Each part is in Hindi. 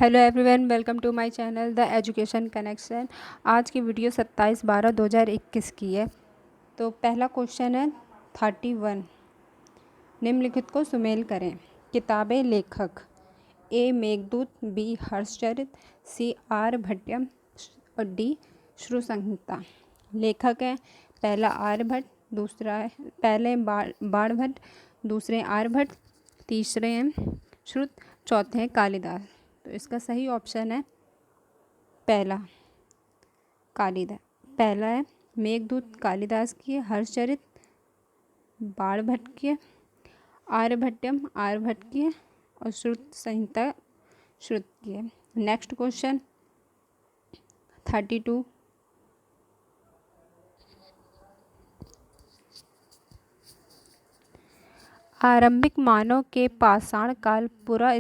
Hello everyone, welcome to my channel the education connection. आज की वीडियो 27/12/2021 की है। तो पहला क्वेश्चन है 31। निम्नलिखित को सुमेल करें। किताबें लेखक ए मेघदूत, बी हर्षचरित, सी आर्यभट्टयम और डी श्रुत संहिता। लेखक है पहला आर्यभट्ट, दूसरा है पहले बाणभट्ट, दूसरे आर्यभट्ट, तीसरे हैं श्रुत, चौथे हैं कालिदास। तो इसका सही ऑप्शन है पहला कालिदास। पहला है मेघदूत कालिदास की है, हर्षचरित बाणभट्ट की है, आर्यभट्टयम आर्यभट्ट की है और श्रुत संहिता श्रुत की है। Next question 32। आरंभिक मानव के पाषाण काल पुरा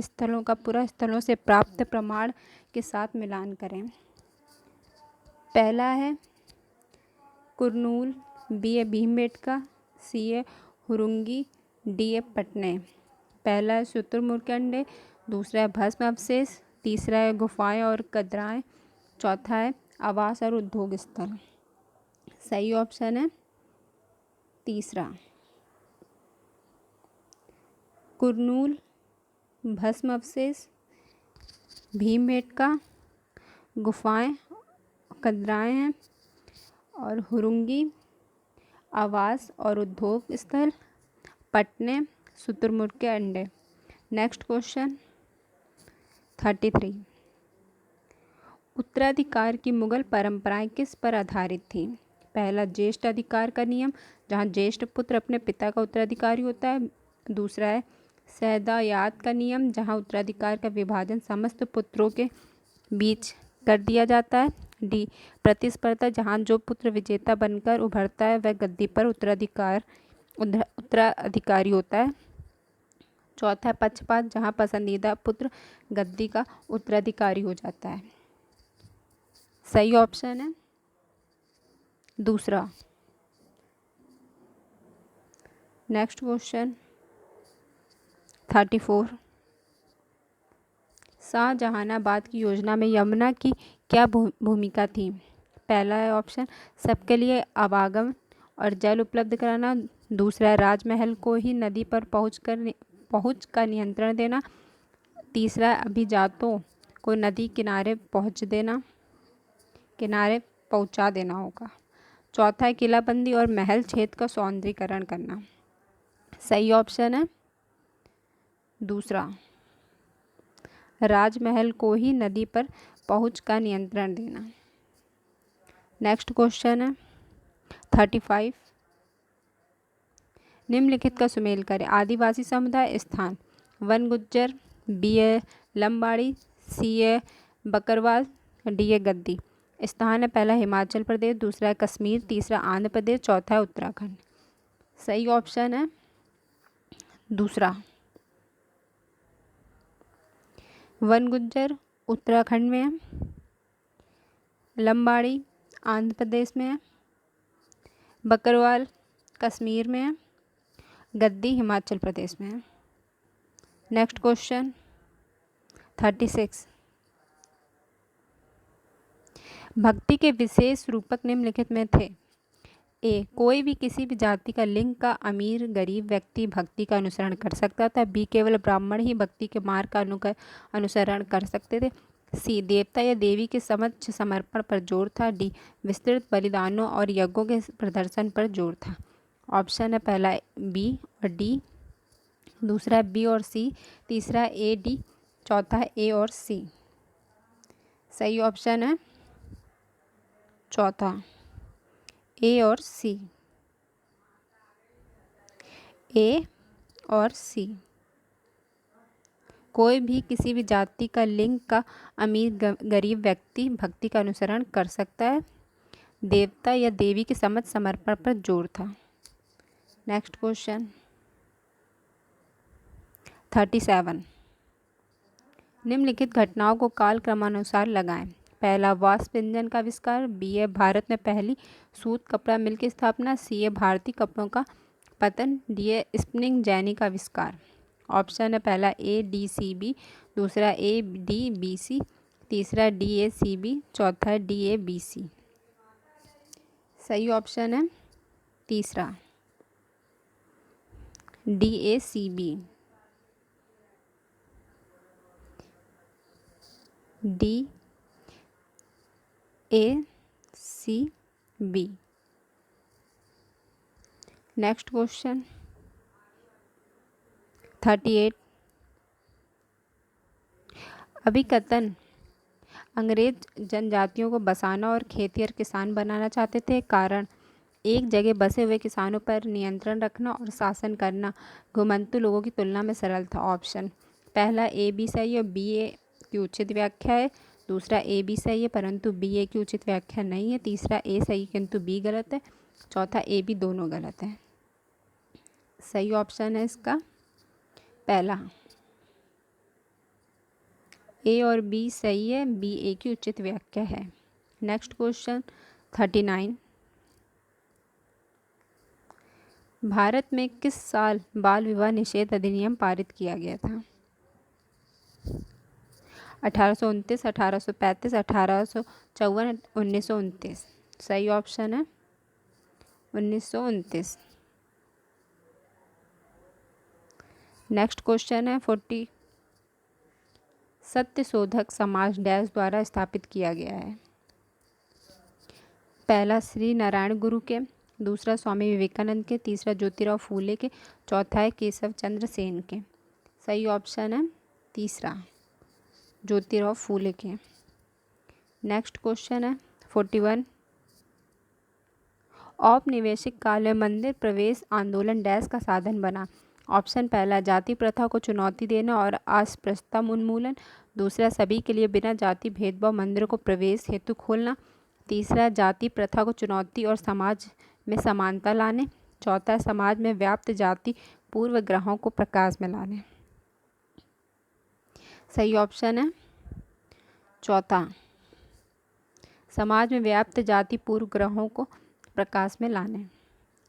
स्थलों से प्राप्त प्रमाण के साथ मिलान करें। पहला है कुरनूल, बी ए भीमबेटका, सी ए हुरुंगी, डी ए पटने। पहला है शुतुरमुर्ग, दूसरा है भस्म अवशेष, तीसरा है गुफाएं और कदराएं, चौथा है आवास और उद्योग स्थल। सही ऑप्शन है तीसरा कुरनूल, भस्म अवशेष, भीमबेटका, गुफाएं कदराएं हैं और हुरुंगी आवास और उद्योग स्थल, पटने शुतुरमुर्ग के अंडे। Next question 33। उत्तराधिकार की मुगल परंपराएं किस पर आधारित थी। पहला ज्येष्ठ अधिकार का नियम, जहां ज्येष्ठ पुत्र अपने पिता का उत्तराधिकारी होता है। दूसरा है सैदायात का नियम, जहां उत्तराधिकार का विभाजन समस्त पुत्रों के बीच कर दिया जाता है। डी प्रतिस्पर्धा, जहां जो पुत्र विजेता बनकर उभरता है वह गद्दी पर उत्तराधिकारी होता है। चौथा है पक्षपात, जहां पसंदीदा पुत्र गद्दी का उत्तराधिकारी हो जाता है। सही ऑप्शन है दूसरा। Next question 34। शाहजहानाबाद की योजना में यमुना की क्या भूमिका थी। पहला है ऑप्शन सबके लिए आवागमन और जल उपलब्ध कराना। दूसरा है राजमहल को ही नदी पर पहुँच का नियंत्रण देना। तीसरा है अभिजातों को नदी किनारे पहुंचा देना होगा। चौथा है किलाबंदी और महल क्षेत्र का सौंदर्यीकरण करना। सही ऑप्शन है दूसरा राजमहल को ही नदी पर पहुंच का नियंत्रण देना। नेक्स्ट क्वेश्चन है 35। निम्नलिखित का सुमेल करें। आदिवासी समुदाय स्थान one Gujjar, B a Lambadi, C a Bakarwal, D a Gaddi. स्थान है पहला हिमाचल प्रदेश, दूसरा है कश्मीर, तीसरा आंध्र प्रदेश, चौथा है उत्तराखंड। सही ऑप्शन है दूसरा वन गुज्जर उत्तराखंड में है, लंबाड़ी आंध्र प्रदेश में है, बकरवाल कश्मीर में है, गद्दी हिमाचल प्रदेश में है। Next question 36। भक्ति के विशेष रूपक निम्नलिखित में थे। ए कोई भी किसी भी जाति का लिंग का अमीर गरीब व्यक्ति भक्ति का अनुसरण कर सकता था। बी केवल ब्राह्मण ही भक्ति के मार्ग का अनुसरण कर सकते थे। सी देवता या देवी के समक्ष समर्पण पर जोर था। डी विस्तृत बलिदानों और यज्ञों के प्रदर्शन पर जोर था। ऑप्शन है पहला बी और डी, दूसरा बी और सी, तीसरा ए डी, चौथा ए और सी। सही ऑप्शन है चौथा ए और सी। ए और सी कोई भी किसी भी जाति का लिंग का अमीर गरीब व्यक्ति भक्ति का अनुसरण कर सकता है। देवता या देवी के समक्ष समर्पण पर जोर था। Next question 37। निम्नलिखित घटनाओं को काल क्रमानुसार लगाएं। पहला वास्प इंजन का आविष्कार, बी ए भारत में पहली सूत कपड़ा मिल की स्थापना, सी ए भारतीय कपड़ों का पतन, डी ए स्पिनिंग जेनी का आविष्कार। ऑप्शन है पहला ADCB, दूसरा ADBC, तीसरा DACB, चौथा DABC। सही ऑप्शन है तीसरा DACB, DACB। Next question 38। अभिकथन अंग्रेज जनजातियों को बसाना और खेती और किसान बनाना चाहते थे। कारण एक जगह बसे हुए किसानों पर नियंत्रण रखना और शासन करना घुमंतु लोगों की तुलना में सरल था। ऑप्शन पहला AB सही और BA की उचित व्याख्या है, दूसरा AB सही है परंतु BA की उचित व्याख्या नहीं है, तीसरा A सही किंतु B गलत है, चौथा AB दोनों गलत है। सही ऑप्शन है इसका पहला A और B सही है, BA की उचित व्याख्या है। Next question 39। भारत में किस साल बाल विवाह निषेध अधिनियम पारित किया गया था? 1829, 1835, 1854, 1929। सही ऑप्शन है 1929। नेक्स्ट क्वेश्चन है 40। सत्यशोधक समाज डैश द्वारा स्थापित किया गया है? पहला श्री नारायण गुरु के, दूसरा स्वामी विवेकानंद के, तीसरा ज्योतिराव फूले के, चौथा है केशव चंद्र सेन के। सही ऑप्शन है तीसरा ज्योतिराव फूले के। नेक्स्ट क्वेश्चन है 41। औपनिवेशिक काल में मंदिर प्रवेश आंदोलन डैश का साधन बना? ऑप्शन पहला जाति प्रथा को चुनौती देना और अस्पृश्यता उन्मूलन, दूसरा सभी के लिए बिना जाति भेदभाव मंदिरों को प्रवेश हेतु खोलना, तीसरा जाति प्रथा को चुनौती और समाज में समानता लाने, चौथा समाज में व्याप्त जाति पूर्वग्रहों को प्रकाश में लाने। सही ऑप्शन है चौथा समाज में व्याप्त जाति पूर्वग्रहों को प्रकाश में लाने।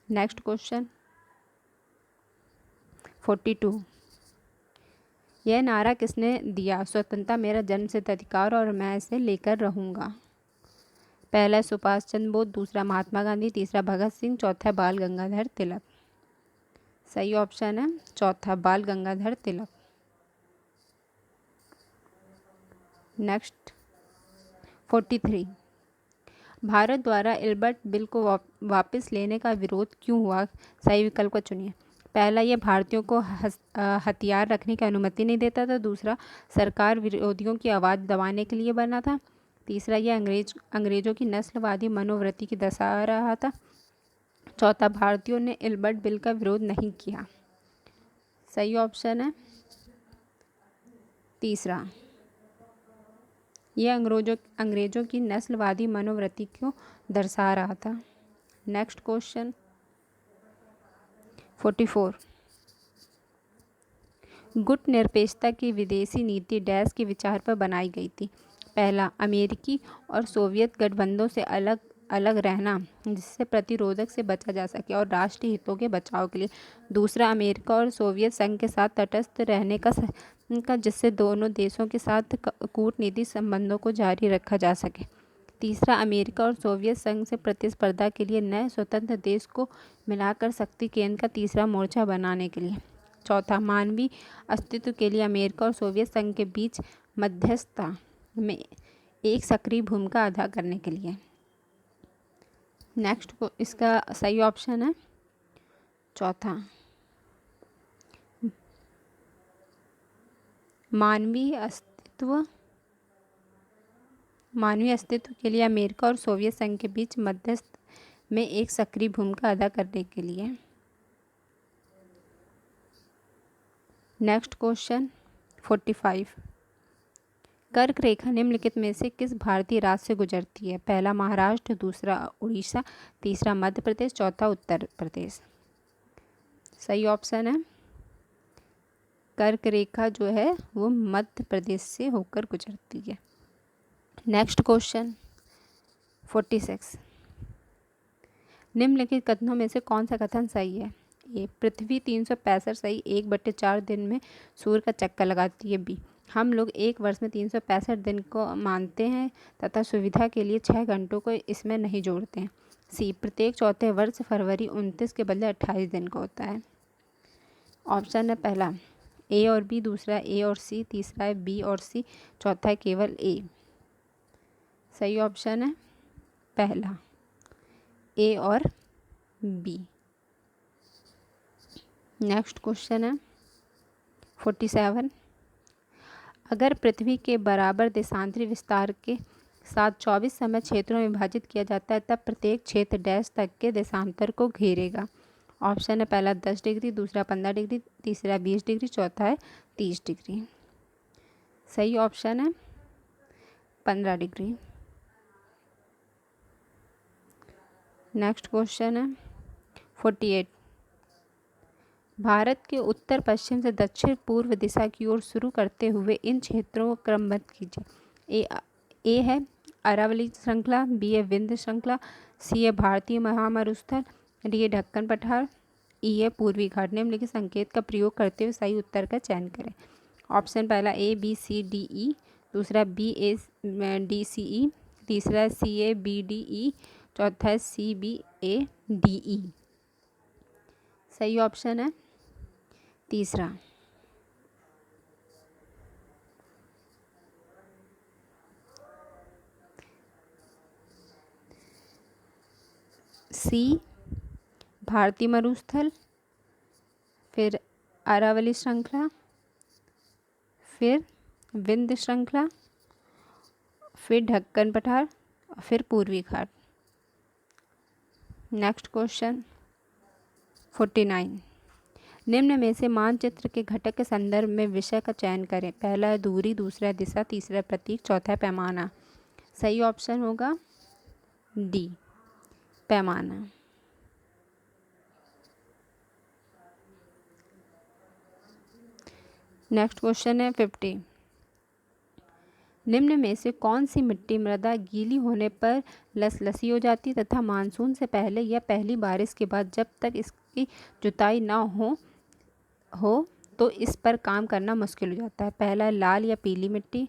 Next question 42। यह नारा किसने दिया? स्वतंत्रता मेरा जन्मसिद्ध अधिकार और मैं इसे लेकर रहूँगा। पहला सुभाष चंद्र बोस, दूसरा महात्मा गांधी, तीसरा भगत सिंह, चौथा बाल गंगाधर तिलक। सही ऑप्शन है चौथा बाल गंगाधर तिलक। नेक्स्ट 43। भारत द्वारा इल्बर्ट बिल को वापस लेने का विरोध क्यों हुआ? सही विकल्प को चुनिए। पहला, यह भारतीयों को हथियार रखने की अनुमति नहीं देता था, दूसरा सरकार विरोधियों की आवाज़ दबाने के लिए बना था, तीसरा यह अंग्रेज़ों की नस्लवादी मनोवृत्ति की दर्शा रहा था, चौथा भारतीयों ने इल्बर्ट बिल का विरोध नहीं किया। सही ऑप्शन है तीसरा, यह अंग्रेज़ों की नस्लवादी मनोवृत्ति को दर्शा रहा था। Next question 44। गुट निरपेक्षता की विदेशी नीति डैश के विचार पर बनाई गई थी? पहला, अमेरिकी और सोवियत गठबंधनों से अलग अलग रहना जिससे प्रतिरोधक से बचा जा सके और राष्ट्रीय हितों के बचाव के लिए, दूसरा अमेरिका और सोवियत संघ के साथ तटस्थ रहने का जिससे दोनों देशों के साथ कूटनीतिक संबंधों को जारी रखा जा सके, तीसरा अमेरिका और सोवियत संघ से प्रतिस्पर्धा के लिए नए स्वतंत्र देश को मिलाकर शक्ति केंद्र का तीसरा मोर्चा बनाने के लिए, चौथा मानवीय अस्तित्व के लिए अमेरिका और सोवियत संघ के बीच मध्यस्थता में एक सक्रिय भूमिका अदा करने के लिए। नेक्स्ट को इसका सही ऑप्शन है चौथा, मानवीय अस्तित्व के लिए अमेरिका और सोवियत संघ के बीच मध्यस्थ में एक सक्रिय भूमिका अदा करने के लिए। Next question 45। कर्क रेखा निम्नलिखित में से किस भारतीय राज्य से गुजरती है? पहला महाराष्ट्र, दूसरा उड़ीसा, तीसरा मध्य प्रदेश, चौथा उत्तर प्रदेश। सही ऑप्शन है कर्क रेखा जो है वो मध्य प्रदेश से होकर गुजरती है। Next question 46। निम्नलिखित कथनों में से कौन सा कथन सही है? ए पृथ्वी 365 सही 1/4 दिन में सूर्य का चक्कर लगाती है। बी हम लोग एक वर्ष में 365 दिन को मानते हैं तथा सुविधा के लिए 6 घंटों को इसमें नहीं जोड़ते हैं। सी प्रत्येक चौथे वर्ष फरवरी 29 के बदले 28 दिन का होता है। ऑप्शन है पहला ए और बी, दूसरा ए और सी, तीसरा है बी और सी, चौथा है केवल ए। सही ऑप्शन है पहला ए और बी। नेक्स्ट क्वेश्चन है 47। अगर पृथ्वी के बराबर देशांतरी विस्तार के साथ 24 समय क्षेत्रों में विभाजित किया जाता है तब प्रत्येक क्षेत्र डैश तक के देशांतर को घेरेगा। ऑप्शन है पहला 10 डिग्री, दूसरा 15 डिग्री, तीसरा 20 डिग्री, चौथा है 30 डिग्री। सही ऑप्शन है 15 डिग्री। नेक्स्ट क्वेश्चन है 48। भारत के उत्तर पश्चिम से दक्षिण पूर्व दिशा की ओर शुरू करते हुए इन क्षेत्रों को क्रमबद्ध कीजिए। ए है अरावली श्रृंखला, बी है विंध्य श्रृंखला, सी है भारतीय महामरुस्थल, डी है ढक्कन पठार, ई है पूर्वी घाट। निम्नलिखित संकेत का प्रयोग करते हुए सही उत्तर का चयन करें। ऑप्शन पहला A B C D E, दूसरा बी ए डी सी ई, तीसरा सी ए बी डी ई, चौथा है C B A D E. सही ऑप्शन है तीसरा। सी भारतीय मरुस्थल, फिर अरावली श्रृंखला, फिर विंध्य श्रृंखला, फिर ढक्कन पठार, फिर पूर्वी घाट। Next question 49। निम्न में से मानचित्र के घटक के संदर्भ में विषय का चयन करें। पहला है दूरी, दूसरा है दिशा, तीसरा है प्रतीक, चौथा है पैमाना। सही ऑप्शन होगा डी पैमाना। नेक्स्ट क्वेश्चन है 50। निम्न में से कौन सी मिट्टी मृदा गीली होने पर लसलसी हो जाती तथा मानसून से पहले या पहली बारिश के बाद जब तक इसकी जुताई ना हो तो इस पर काम करना मुश्किल हो जाता है। पहला है लाल या पीली मिट्टी,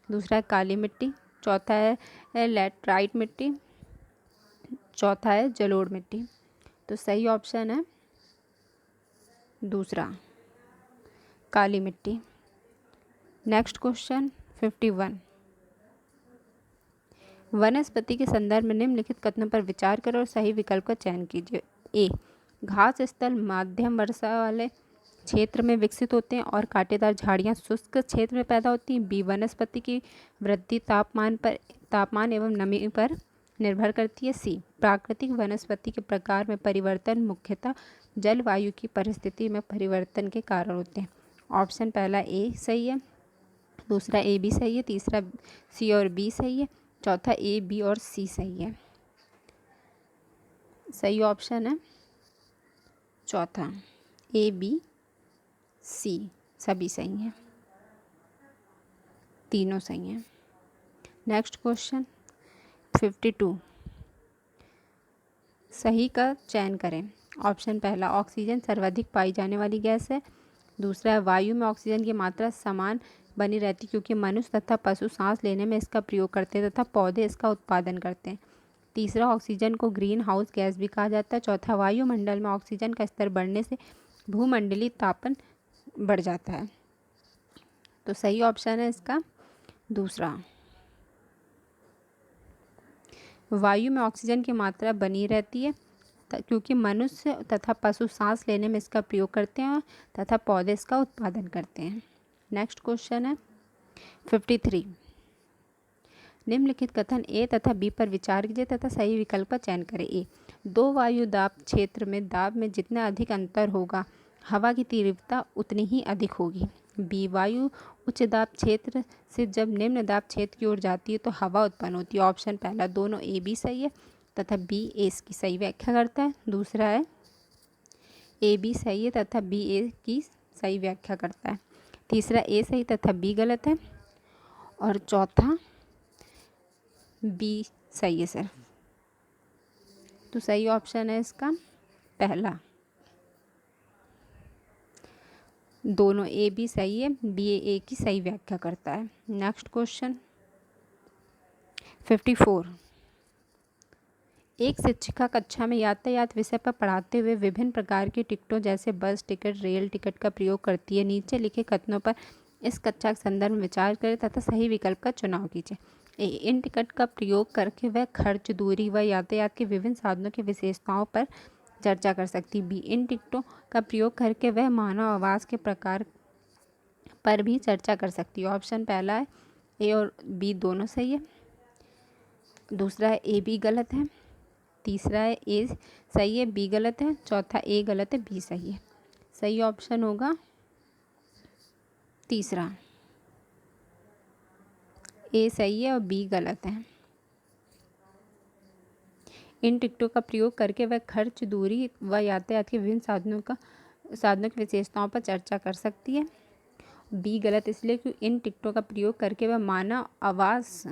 दूसरा है काली मिट्टी, चौथा है लैटराइट मिट्टी, चौथा है जलोढ़ मिट्टी। तो सही ऑप्शन है दूसरा काली मिट्टी। Next question 51। वनस्पति के संदर्भ में निम्नलिखित कथनों पर विचार करें और सही विकल्प का चयन कीजिए। ए घास स्थल मध्यम वर्षा वाले क्षेत्र में विकसित होते हैं और कांटेदार झाड़ियां शुष्क क्षेत्र में पैदा होती हैं। बी वनस्पति की वृद्धि तापमान एवं नमी पर निर्भर करती है। सी प्राकृतिक वनस्पति के प्रकार में परिवर्तन मुख्यतः जलवायु की परिस्थिति में परिवर्तन के कारण होते हैं। ऑप्शन पहला ए सही है, दूसरा ए बी सही है, तीसरा सी और बी सही है, चौथा ए बी और सी सही है। सही ऑप्शन है चौथा ए बी सी सभी सही हैं, तीनों सही हैं। Next question 52। सही का चयन करें। ऑप्शन पहला ऑक्सीजन सर्वाधिक पाई जाने वाली गैस है, दूसरा है वायु में ऑक्सीजन की मात्रा समान बनी रहती क्योंकि मनुष्य तथा पशु सांस लेने में इसका प्रयोग करते हैं तथा पौधे इसका उत्पादन करते हैं। तीसरा ऑक्सीजन को ग्रीन हाउस गैस भी कहा जाता है। चौथा वायुमंडल में ऑक्सीजन का स्तर बढ़ने से भूमंडलीय तापन बढ़ जाता है। तो सही ऑप्शन है इसका दूसरा। वायु में ऑक्सीजन की मात्रा बनी रहती है क्योंकि मनुष्य तथा पशु सांस लेने में इसका प्रयोग करते हैं तथा पौधे इसका उत्पादन करते हैं। नेक्स्ट क्वेश्चन है 53। निम्नलिखित कथन ए तथा बी पर विचार कीजिए तथा सही विकल्प का चयन करें। ए दो वायु दाब क्षेत्र में दाब में जितना अधिक अंतर होगा हवा की तीव्रता उतनी ही अधिक होगी। बी वायु उच्च दाब क्षेत्र से जब निम्न दाब क्षेत्र की ओर जाती है तो हवा उत्पन्न होती है। ऑप्शन पहला दोनों ए बी सही है तथा बी ए इसकी सही व्याख्या करता है। दूसरा है ए बी सही है तथा बी ए की सही व्याख्या करता है। तीसरा ए सही तथा बी गलत है और चौथा बी सही है सिर्फ। तो सही ऑप्शन है इसका पहला। दोनों ए बी सही है, बी ए की सही व्याख्या करता है। Next question 54। एक शिक्षिका कक्षा में यातायात विषय पर पढ़ाते हुए विभिन्न प्रकार की टिकटों जैसे बस टिकट, रेल टिकट का प्रयोग करती है। नीचे लिखे कथनों पर इस कक्षा के संदर्भ में विचार करें तथा सही विकल्प का चुनाव कीजिए। ए, इन टिकट का प्रयोग करके वह खर्च, दूरी व यातायात के विभिन्न साधनों की विशेषताओं पर चर्चा कर सकती। बी, इन टिकटों का प्रयोग करके वह मानव आवास के प्रकार पर भी चर्चा कर सकती है। ऑप्शन पहला है ए और बी दोनों सही है, दूसरा है ए बी गलत है, तीसरा है ए सही है बी गलत है, चौथा ए गलत है बी सही है। सही ऑप्शन होगा तीसरा, ए सही है और बी गलत है। इन टिकटों का प्रयोग करके वह खर्च, दूरी व यातायात के विभिन्न साधनों की विशेषताओं पर चर्चा कर सकती है। बी गलत इसलिए क्योंकि इन टिकटों का प्रयोग करके वह मानव आवास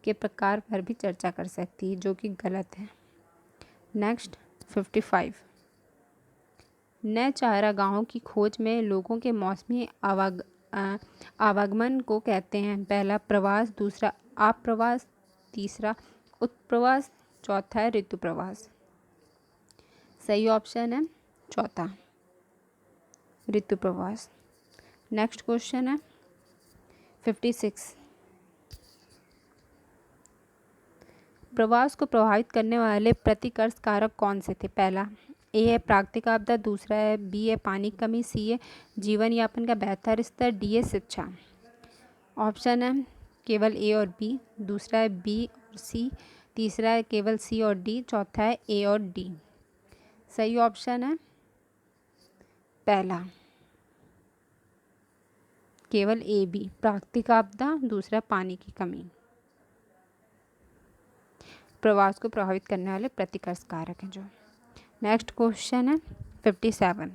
के प्रकार पर भी चर्चा कर सकती है, जो कि गलत है। नेक्स्ट 55। नए चारागाहों की खोज में लोगों के मौसमी आवागमन को कहते हैं। पहला प्रवास, दूसरा आप्रवास, तीसरा उत्प्रवास, चौथा है ऋतु प्रवास। सही ऑप्शन है चौथा, ऋतु प्रवास। नेक्स्ट क्वेश्चन है 56। प्रवास को प्रभावित करने वाले प्रतिकर्ष कारक कौन से थे? पहला ए है प्राकृतिक आपदा, दूसरा है बी है पानी कमी, सी है जीवन यापन का बेहतर स्तर, डी है शिक्षा। ऑप्शन है केवल ए और बी, दूसरा है बी और सी, तीसरा है केवल सी और डी, चौथा है ए और डी। सही ऑप्शन है पहला, केवल ए बी, प्राकृतिक आपदा, दूसरा पानी की कमी। प्रवास को प्रभावित करने वाले प्रतिकर्ष कारक हैं जो। नेक्स्ट क्वेश्चन है 57।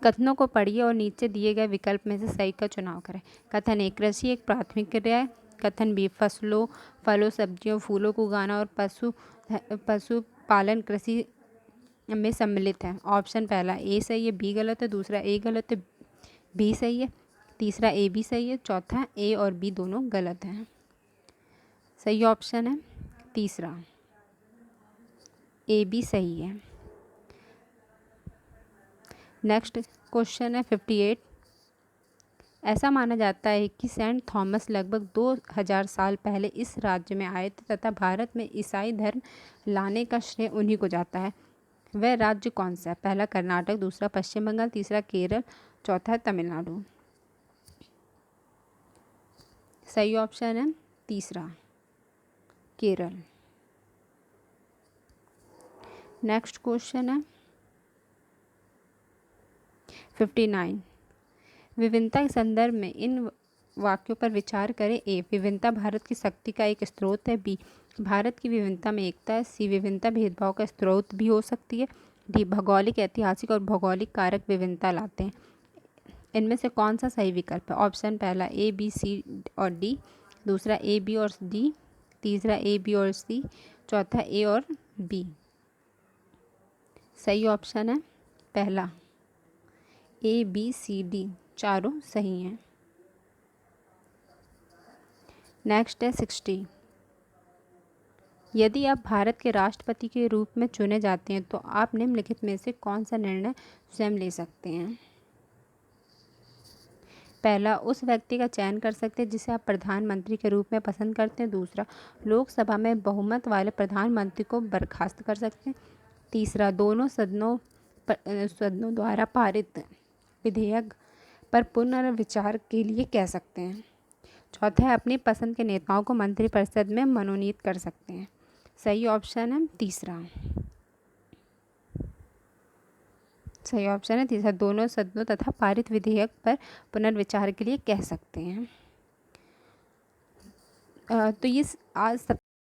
कथनों को पढ़िए और नीचे दिए गए विकल्प में से सही का चुनाव करें। कथन ए, कृषि एक प्राथमिक क्रिया है। कथन बी, फलों, सब्जियों, फूलों को उगाना और पशुपालन कृषि में सम्मिलित है। ऑप्शन पहला ए सही है, बी गलत है, दूसरा ए गलत है, बी सही है, तीसरा ए बी सही है, चौथा ए और बी दोनों गलत हैं। सही ऑप्शन है तीसरा, ए बी सही है। नेक्स्ट क्वेश्चन है 58। ऐसा माना जाता है कि सेंट थॉमस लगभग 2000 साल पहले इस राज्य में आए थे तथा भारत में ईसाई धर्म लाने का श्रेय उन्हीं को जाता है। वह राज्य कौन सा है? पहला कर्नाटक, दूसरा पश्चिम बंगाल, तीसरा केरल, चौथा तमिलनाडु। सही ऑप्शन है तीसरा, केरल। नेक्स्ट क्वेश्चन है 59। विभिन्नता के संदर्भ में इन वाक्यों पर विचार करें। ए, विभिन्नता भारत की शक्ति का एक स्रोत है। बी, भारत की विभिन्नता में एकता है। सी, विभिन्नता भेदभाव का स्रोत भी हो सकती है। डी, भौगोलिक, ऐतिहासिक और भौगोलिक कारक विभिन्नता लाते हैं। इनमें से कौन सा सही विकल्प है? ऑप्शन पहला ए बी सी और डी, दूसरा ए बी और डी, तीसरा ए बी और सी, चौथा ए और बी। सही ऑप्शन है पहला, ए बी सी डी चारों सही हैं। नेक्स्ट है 60। यदि आप भारत के राष्ट्रपति के रूप में चुने जाते हैं तो आप निम्नलिखित में से कौन सा निर्णय स्वयं ले सकते हैं? पहला, उस व्यक्ति का चयन कर सकते हैं जिसे आप प्रधानमंत्री के रूप में पसंद करते हैं। दूसरा, लोकसभा में बहुमत वाले प्रधानमंत्री को बर्खास्त कर सकते हैं। तीसरा, दोनों सदनों द्वारा पारित विधेयक पर पुनर्विचार के लिए कह सकते हैं। चौथा है, अपनी पसंद के नेताओं को मंत्रिपरिषद में मनोनीत कर सकते हैं। सही ऑप्शन है तीसरा, सही ऑप्शन है तीसरा, दोनों सदनों तथा पारित विधेयक पर पुनर्विचार के लिए कह सकते हैं। तो ये आज